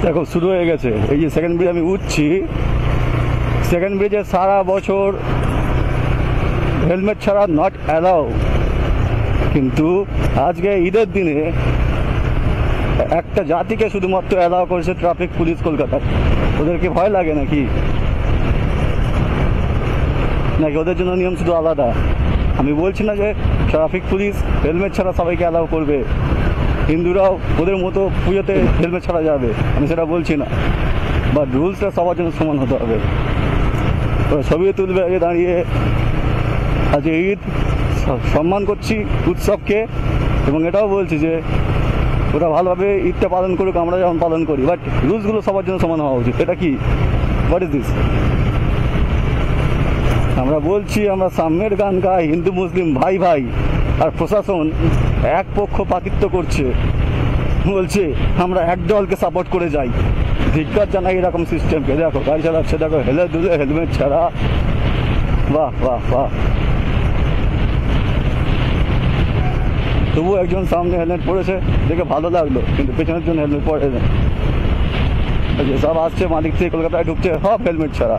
দেখো শুরু হয়ে গেছে। এই যে সেকেন্ড ব্রিজ আমি উঠছি, সেকেন্ড ব্রিজে সারা বছর হেলমেট ছাড়া নট অ্যালাউ, কিন্তু আজকে ঈদের দিনে একটা জাতিকে শুধুমাত্র অ্যালাউ করেছে ট্রাফিক পুলিশ কলকাতায়। ওদেরকে ভয় লাগে নাকি নাকি ওদের জন্য নিয়ম শুধু আলাদা? আমি বলছি না যে ট্রাফিক পুলিশ হেলমেট ছাড়া সবাইকে অ্যালাউ করবে, হিন্দুরাও ওদের মতো পুজোতে হেলমেট ছাড়া যাবে, আমি সেটা বলছি না, বাট রুলসটা সবার জন্য সমান হতে হবে। ছবি তুলবে আগে দাঁড়িয়ে, আজ ঈদ সম্মান করছি উৎসবকে, এবং এটাও বলছি যে ওরা ভালোভাবে ঈদটা পালন করুক, আমরা যেমন পালন করি, বাট রুলসগুলো সবার জন্য সমান হওয়া উচিত। এটা কি, হোয়াট ইজ দিস? আমরা বলছি আমরা সাম্যের গান গাই, হিন্দু মুসলিম ভাই ভাই, আর প্রশাসন এক পক্ষপাতিত্ব করছে, বলছে আমরা এক দলকে সাপোর্ট করে যাই। ধিক্কার জানাই এরকম সিস্টেমকে। দেখো গাড়ি চালাচ্ছে, দেখো হেলে দুলে হেলমেট ছাড়া, বাহ বাহ বাহ। তবু একজন সামনে হেলমেট পরেছে দেখে ভালো লাগলো, কিন্তু পেছনের জন্য হেলমেট পরে না। সব আসছে মালিক থেকে কলকাতায় ঢুকছে, সব হেলমেট ছাড়া।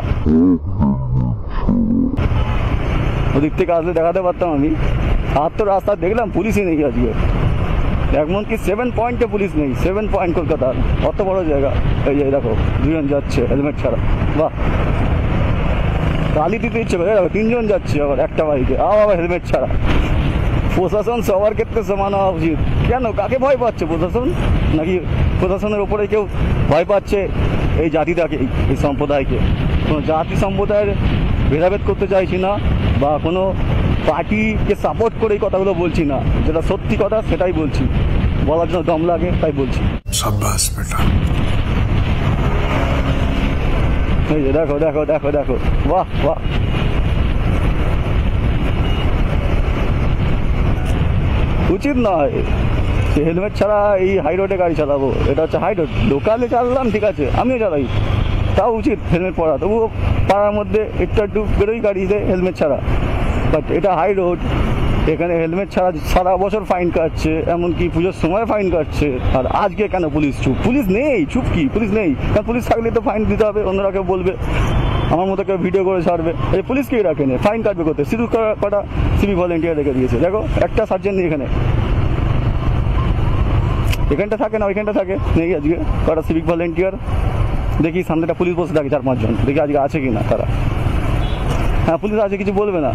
ওদিক থেকে আসলে দেখাতে পারতাম আমি, আর তো রাস্তা দেখলাম পুলিশই নেই আজকে, এমনকি 7 পয়েন্টে পুলিশ নেই। 7 পয়েন্ট কলকাতার অত বড় জায়গা। এই যে দেখো দুজন যাচ্ছে হেলমেট ছাড়া, বাহ। গালি দিতে ইচ্ছে করে, দেখো 3 জন যাচ্ছে আবার একটা বাইকে, আবার হেলমেট ছাড়া। প্রশাসন সবার ক্ষেত্রে সমান হওয়া উচিত। কেন, কাকে ভয় পাচ্ছে প্রশাসন? নাকি প্রশাসনের ওপরে কেউ ভয় পাচ্ছে এই জাতিটাকে, এই সম্প্রদায়কে? কোনো জাতি সম্প্রদায়ের ভেদাভেদ করতে চাইছি না, বা কোনো পার্টিকে সাপোর্ট করে এই কথাগুলো বলছি না, যেটা সত্যি কথা সেটাই বলছি, বলার জন্য দম লাগে তাই বলছি। এই যে দেখো দেখো দেখো দেখো, বাহ বাহ। উচিত নয় সে হেলমেট ছাড়া এই হাই রোডে গাড়ি চালাবো। এটা হচ্ছে হাই রোড, লোকালে চালালাম ঠিক আছে, আমিও চালাই, তাও উচিত হেলমেট পরা। তবুও পাড়ার মধ্যে একটু বেরোই গাড়িতে হেলমেট ছাড়া, বাট এটা হাই রোড, এখানে হেলমেট ছাড়া সারা বছর ফাইন কাটছে, এমনকি পুজোর সময় ফাইন কাটছে। আর আজকে কেন পুলিশ চুপ? পুলিশ নেই, চুপ কি? পুলিশ নেই, কারণ পুলিশ থাকলে তো ফাইন দিতে হবে, অন্যরা কেউ বলবে, আমার মতো কেউ ভিডিও করে ছাড়বে। এই পুলিশকেই রাখেনি, ফাইন কাটবে করতে। শুধু কটা সিভিক ভলেন্টিয়ার রেখে দিয়েছে, দেখো একটা সার্জেন্ট নেই এখানে, এখানটা থাকে না ওইখানটা থাকে, নেই আজকে কটা সিভিক ভলেন্টিয়ার। দেখি সামনেটা পুলিশ বসে থাকে 4-5 জন, দেখি আজকে আছে কি না তারা। হ্যাঁ পুলিশ আছে, কিছু বলবে না,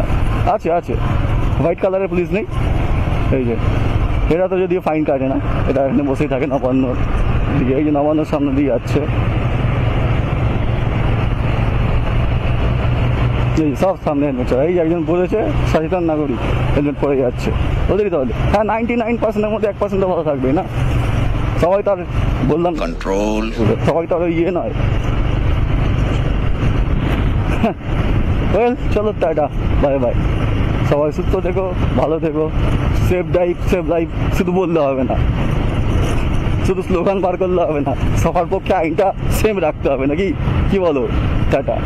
আছে আছে, হোয়াইট কালারের পুলিশ নেই। এই যে এরা তো যদিও ফাইন কাটে না, এটা এখানে বসেই থাকে নবান্নর দিকে। এই যে নবান্নর সামনে দিয়ে যাচ্ছে, এই সব সামনে হেলমেট ছাড়া। এই একজন বলেছে সচেতন নাগরিক, হেলমেট পরে যাচ্ছে, ওদেরই তাহলে। হ্যাঁ 99%-এর মধ্যে 1% ভালো থাকবে না, সবাই তার বললাম কন্ট্রোল, সবাই তার ইয়ে নয়। ওয়েল চলো টাটা, বাই বাই। সবাই সুস্থ থেকো, ভালো থেকো, সেফ ড্রাইভ সেভ লাইফ শুধু বললে হবে না, শুধু স্লোগান বার করলে হবে না, সবার পক্ষে আইনটা সেম রাখতে হবে নাকি, কি বলো? টাটা।